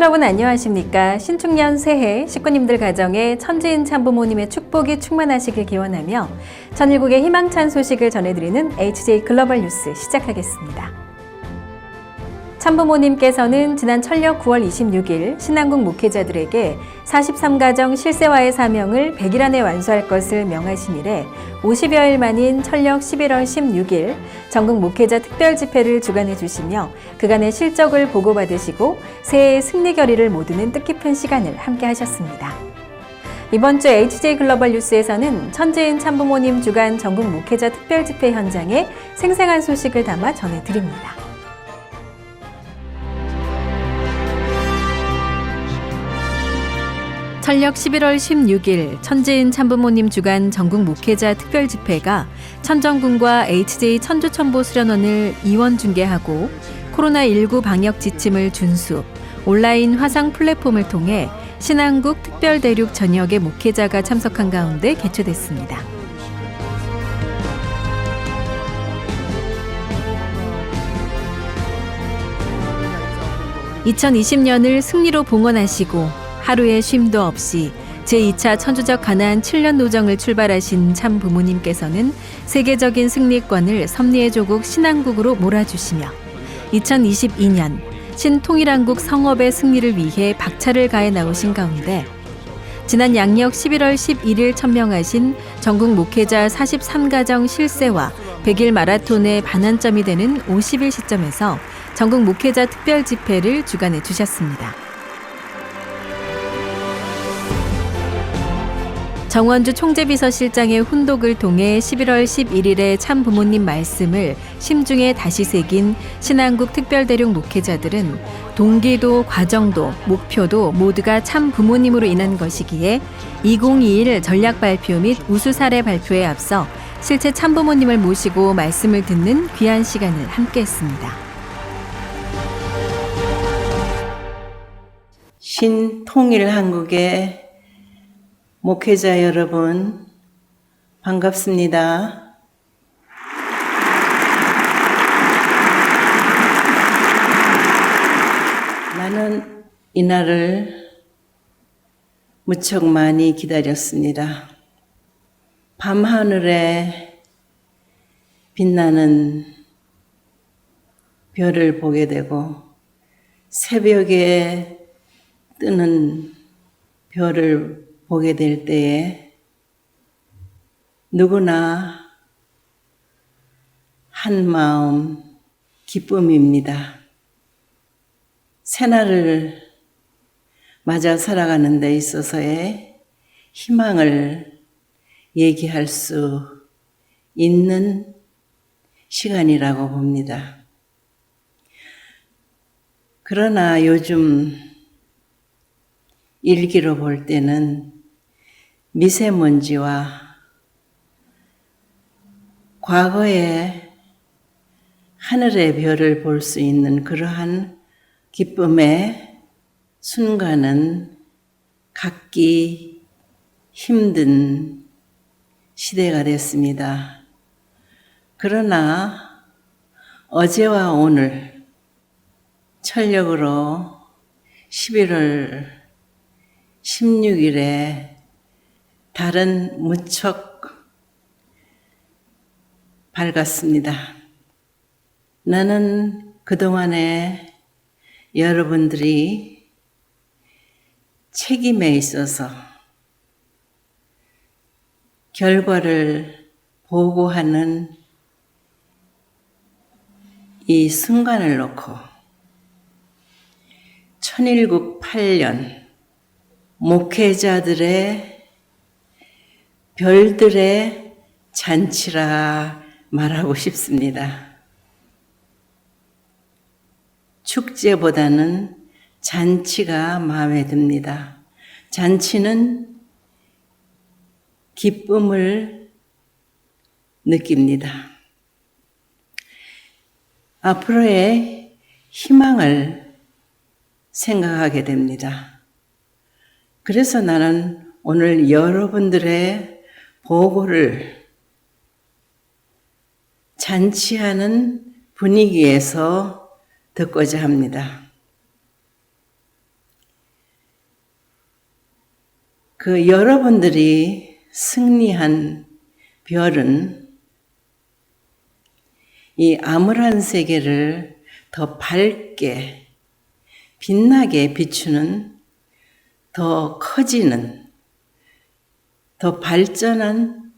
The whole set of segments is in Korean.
여러분 안녕하십니까? 신축년 새해 식구님들 가정에 천지인 참부모님의 축복이 충만하시길 기원하며 천일국의 희망찬 소식을 전해드리는 HJ 글로벌 뉴스 시작하겠습니다. 참부모님께서는 지난 천력 9월 26일 신안국 목회자들에게 43가정 실세화의 사명을 100일 안에 완수할 것을 명하신 이래 50여일 만인 천력 11월 16일 전국 목회자 특별집회를 주관해 주시며 그간의 실적을 보고받으시고 새해의 승리 결의를 모두는 뜻깊은 시간을 함께 하셨습니다. 이번 주 HJ 글로벌 뉴스에서는 천지인 참부모님 주간 전국 목회자 특별집회 현장에 생생한 소식을 담아 전해드립니다. 천력 11월 16일 천지인 참부모님 주간 전국 목회자 특별집회가 천정군과 HJ 천주천보수련원을 이원 중개하고 코로나19 방역 지침을 준수, 온라인 화상 플랫폼을 통해 신안국 특별대륙 전역의 목회자가 참석한 가운데 개최됐습니다. (2020년을) 승리로 봉헌하시고 하루의 쉼도 없이 제2차 천주적 가나안 7년 노정을 출발하신 참 부모님께서는 세계적인 승리권을 섭리의 조국 신안국으로 몰아주시며 2022년 신통일한국 성업의 승리를 위해 박차를 가해 나오신 가운데 지난 양력 11월 11일 천명하신 전국 목회자 43가정 실세와 100일 마라톤의 반환점이 되는 50일 시점에서 전국 목회자 특별 집회를 주관해 주셨습니다. 정원주 총재비서실장의 훈독을 통해 11월 11일에 참 부모님 말씀을 심중에 다시 새긴 신안국 특별대륙 목회자들은 동기도 과정도 목표도 모두가 참 부모님으로 인한 것이기에 2021 전략 발표 및 우수 사례 발표에 앞서 실제 참 부모님을 모시고 말씀을 듣는 귀한 시간을 함께했습니다. 신통일한국의 목회자 여러분, 반갑습니다. 나는 이날을 무척 많이 기다렸습니다. 밤하늘에 빛나는 별을 보게 되고 새벽에 뜨는 별을 보게 될 때에 누구나 한 마음 기쁨입니다. 새날을 맞아 살아가는 데 있어서의 희망을 얘기할 수 있는 시간이라고 봅니다. 그러나 요즘 일기로 볼 때는 미세먼지와 과거의 하늘의 별을 볼 수 있는 그러한 기쁨의 순간은 갖기 힘든 시대가 됐습니다. 그러나 어제와 오늘 천력으로 11월 16일에 달은 무척 밝았습니다. 나는 그동안에 여러분들이 책임에 있어서 결과를 보고하는 이 순간을 놓고 천일국 8년 목회자들의 별들의 잔치라 말하고 싶습니다. 축제보다는 잔치가 마음에 듭니다. 잔치는 기쁨을 느낍니다. 앞으로의 희망을 생각하게 됩니다. 그래서 나는 오늘 여러분들의 보고를 잔치하는 분위기에서 듣고자 합니다. 그 여러분들이 승리한 별은 이 암울한 세계를 더 밝게 빛나게 비추는 더 커지는 더 발전한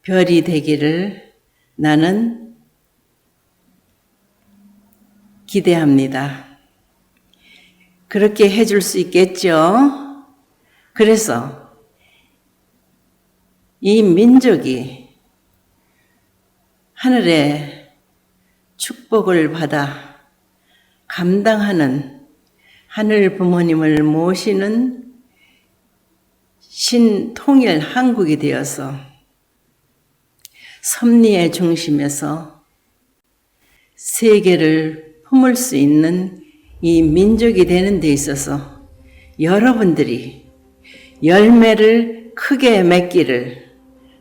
별이 되기를 나는 기대합니다. 그렇게 해줄 수 있겠죠? 그래서 이 민족이 하늘의 축복을 받아 감당하는 하늘 부모님을 모시는 신통일 한국이 되어서 섭리의 중심에서 세계를 품을 수 있는 이 민족이 되는 데 있어서 여러분들이 열매를 크게 맺기를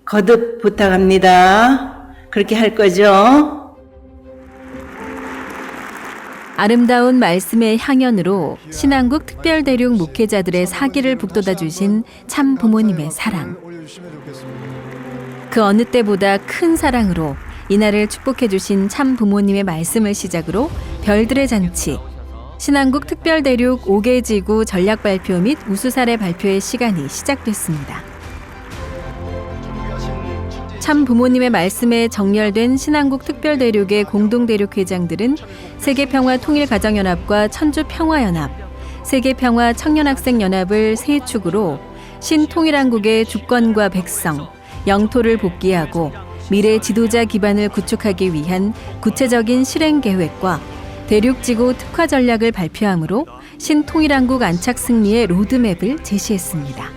거듭 부탁합니다. 그렇게 할 거죠? 아름다운 말씀의 향연으로 신한국 특별대륙 목회자들의 사기를 북돋아 주신 참 부모님의 사랑. 그 어느 때보다 큰 사랑으로 이날을 축복해 주신 참 부모님의 말씀을 시작으로 별들의 잔치, 신한국 특별대륙 5개 지구 전략 발표 및 우수사례 발표의 시간이 시작됐습니다. 참 부모님의 말씀에 정렬된 신한국 특별대륙의 공동대륙회장들은 세계평화통일가정연합과 천주평화연합, 세계평화청년학생연합을 세 축으로 신통일한국의 주권과 백성, 영토를 복귀하고 미래 지도자 기반을 구축하기 위한 구체적인 실행 계획과 대륙지구 특화 전략을 발표하므로 신통일한국 안착 승리의 로드맵을 제시했습니다.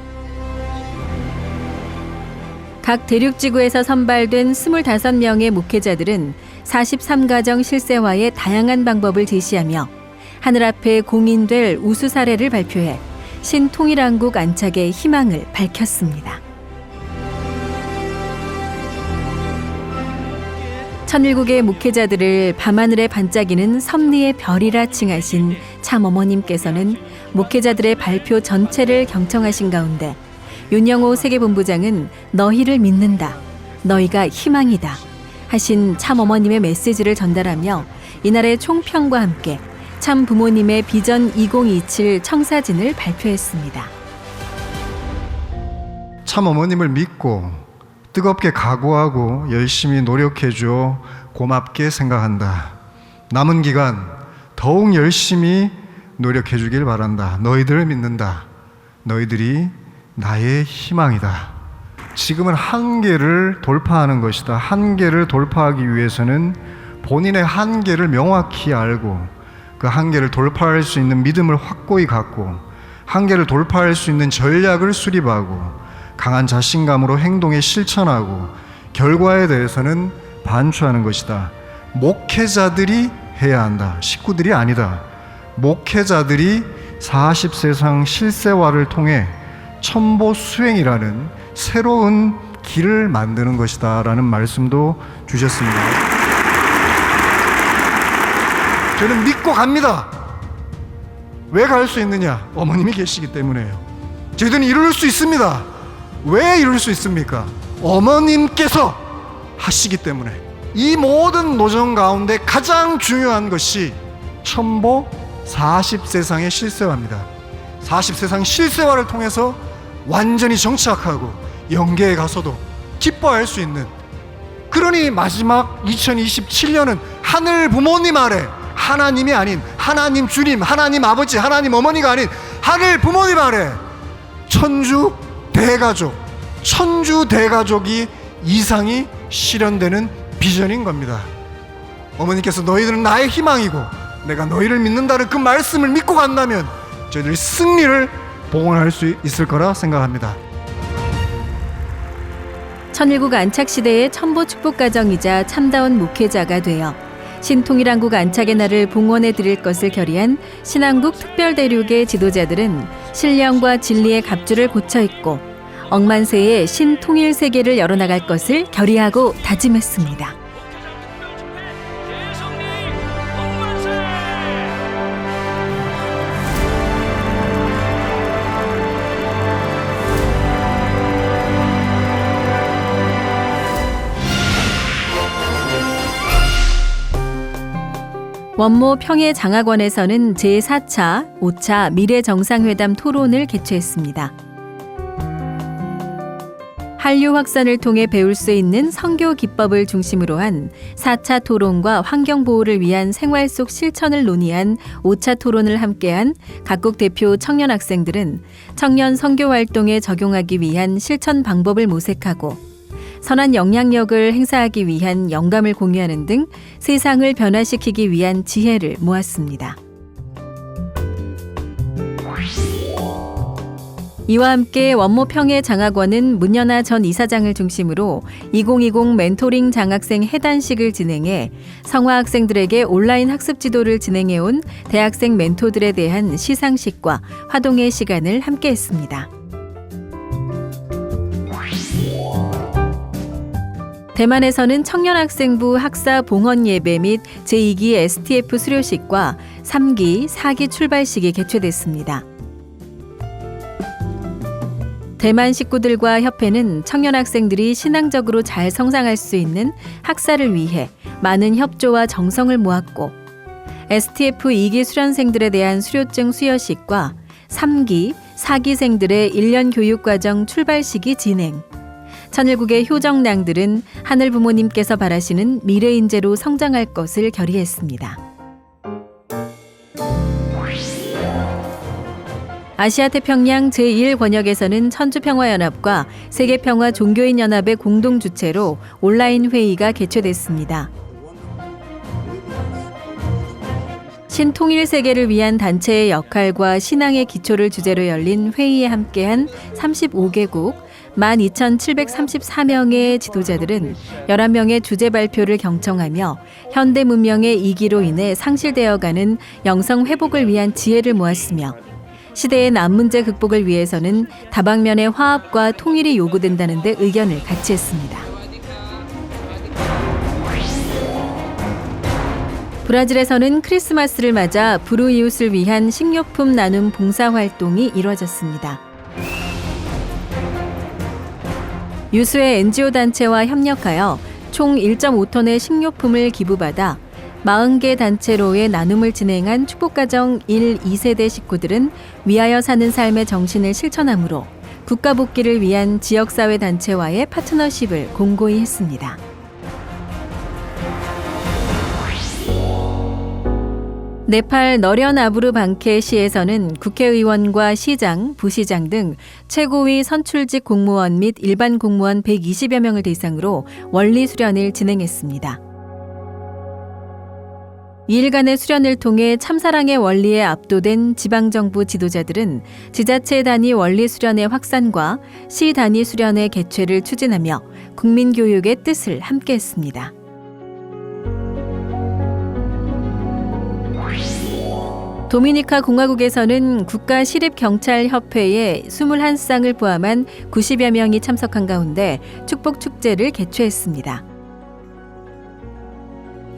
각 대륙지구에서 선발된 25명의 목회자들은 43가정 실생활의 다양한 방법을 제시하며 하늘 앞에 공인될 우수 사례를 발표해 신통일한국 안착의 희망을 밝혔습니다. 천일국의 목회자들을 밤하늘에 반짝이는 섭리의 별이라 칭하신 참 어머님께서는 목회자들의 발표 전체를 경청하신 가운데 윤영호 세계본부장은 너희를 믿는다, 너희가 희망이다 하신 참 어머님의 메시지를 전달하며 이날의 총평과 함께 참 부모님의 비전 2027 청사진을 발표했습니다. 참 어머님을 믿고 뜨겁게 각오하고 열심히 노력해줘 고맙게 생각한다. 남은 기간 더욱 열심히 노력해주길 바란다. 너희들을 믿는다. 너희들이 나의 희망이다. 지금은 한계를 돌파하는 것이다. 한계를 돌파하기 위해서는 본인의 한계를 명확히 알고 그 한계를 돌파할 수 있는 믿음을 확고히 갖고 한계를 돌파할 수 있는 전략을 수립하고 강한 자신감으로 행동에 실천하고 결과에 대해서는 반추하는 것이다. 목회자들이 해야 한다. 식구들이 아니다. 목회자들이 40세상 실생활을 통해 첨보 수행이라는 새로운 길을 만드는 것이다 라는 말씀도 주셨습니다. 저는 믿고 갑니다. 왜 갈 수 있느냐? 어머님이 계시기 때문에요. 저희들은 이룰 수 있습니다. 왜 이룰 수 있습니까? 어머님께서 하시기 때문에. 이 모든 노정 가운데 가장 중요한 것이 첨보 40세상의 실생활입니다. 40세상 실생활을 통해서 완전히 정착하고 영계에 가서도 기뻐할 수 있는, 그러니 마지막 2027년은 하늘 부모님 아래 하나님이 아닌 하나님 주님, 하나님 아버지, 하나님 어머니가 아닌 하늘 부모님 아래 천주 대가족, 천주 대가족이 이상이 실현되는 비전인 겁니다. 어머니께서 너희들은 나의 희망이고 내가 너희를 믿는다는 그 말씀을 믿고 간다면 저희들이 승리를 봉헌할 수 있을 거라 생각합니다. 천일국 안착시대의 첨보 축복가정이자 참다운 목회자가 되어 신통일한국 안착의 날을 봉헌해 드릴 것을 결의한 신한국 특별대륙의 지도자들은 신령과 진리의 갑주를 고쳐 입고 억만세의 신통일 세계를 열어나갈 것을 결의하고 다짐했습니다. 원모 평해장학원에서는 제4차, 5차 미래정상회담 토론을 개최했습니다. 한류 확산을 통해 배울 수 있는 선교 기법을 중심으로 한 4차 토론과 환경보호를 위한 생활 속 실천을 논의한 5차 토론을 함께한 각국 대표 청년 학생들은 청년 선교 활동에 적용하기 위한 실천 방법을 모색하고 선한 영향력을 행사하기 위한 영감을 공유하는 등 세상을 변화시키기 위한 지혜를 모았습니다. 이와 함께 원모 평해장학원은 문연아 전 이사장을 중심으로 2020 멘토링 장학생 해단식을 진행해 성화 학생들에게 온라인 학습 지도를 진행해온 대학생 멘토들에 대한 시상식과 화동의 시간을 함께했습니다. 대만에서는 청년학생부 학사 봉헌 예배 및 제2기 STF 수료식과 3기, 4기 출발식이 개최됐습니다. 대만 식구들과 협회는 청년 학생들이 신앙적으로 잘 성장할 수 있는 학사를 위해 많은 협조와 정성을 모았고 STF 2기 수련생들에 대한 수료증 수여식과 3기, 4기생들의 1년 교육과정 출발식이 진행. 천일국의 효정낭들은 하늘 부모님께서 바라시는 미래 인재로 성장할 것을 결의했습니다. 아시아태평양 제1권역에서는 천주평화연합과 세계평화종교인연합의 공동주최로 온라인 회의가 개최됐습니다. 신통일세계를 위한 단체의 역할과 신앙의 기초를 주제로 열린 회의에 함께한 35개국 12,734명의 지도자들은 11명의 주제 발표를 경청하며 현대 문명의 이기로 인해 상실되어가는 영성 회복을 위한 지혜를 모았으며 시대의 난문제 극복을 위해서는 다방면의 화합과 통일이 요구된다는 데 의견을 같이 했습니다. 브라질에서는 크리스마스를 맞아 불우이웃을 위한 식료품 나눔 봉사활동이 이뤄졌습니다. 유수의 NGO 단체와 협력하여 총 1.5톤의 식료품을 기부받아 40개 단체로의 나눔을 진행한 축복가정 1, 2세대 식구들은 위하여 사는 삶의 정신을 실천함으로 국가 복귀를 위한 지역사회 단체와의 파트너십을 공고히 했습니다. 네팔 너련 아부르 방케 시에서는 국회의원과 시장, 부시장 등 최고위 선출직 공무원 및 일반 공무원 120여 명을 대상으로 원리 수련을 진행했습니다. 2일간의 수련을 통해 참사랑의 원리에 압도된 지방정부 지도자들은 지자체 단위 원리 수련의 확산과 시 단위 수련의 개최를 추진하며 국민교육의 뜻을 함께했습니다. 도미니카 공화국에서는 국가시립경찰협회에 21쌍을 포함한 90여 명이 참석한 가운데 축복축제를 개최했습니다.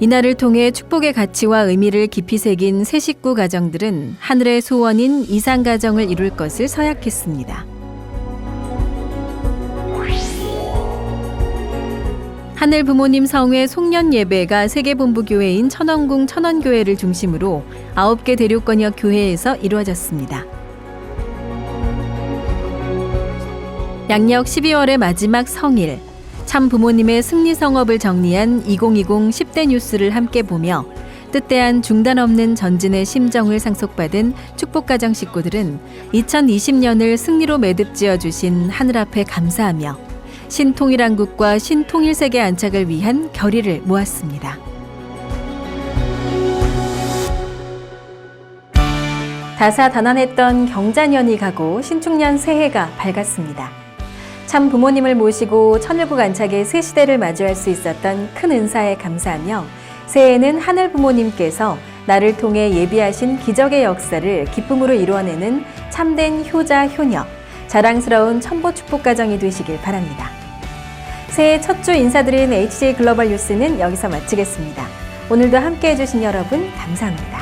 이날을 통해 축복의 가치와 의미를 깊이 새긴 새 식구 가정들은 하늘의 소원인 이상가정을 이룰 것을 서약했습니다. 하늘 부모님 성회 송년 예배가 세계본부교회인 천원궁 천원교회를 중심으로 9개 대륙권역 교회에서 이루어졌습니다. 양력 12월의 마지막 성일, 참 부모님의 승리 성업을 정리한 2020 10대 뉴스를 함께 보며 뜻대한 중단 없는 전진의 심정을 상속받은 축복가정 식구들은 2020년을 승리로 매듭지어 주신 하늘 앞에 감사하며 신통일한국과 신통일세계 안착을 위한 결의를 모았습니다. 다사다난했던 경자년이 가고 신축년 새해가 밝았습니다. 참 부모님을 모시고 천일국 안착의 새 시대를 마주할 수 있었던 큰 은사에 감사하며 새해에는 하늘 부모님께서 나를 통해 예비하신 기적의 역사를 기쁨으로 이루어내는 참된 효자 효녀, 자랑스러운 천보 축복가정이 되시길 바랍니다. 새해 첫 주 인사드린 HJ 글로벌 뉴스는 여기서 마치겠습니다. 오늘도 함께해 주신 여러분 감사합니다.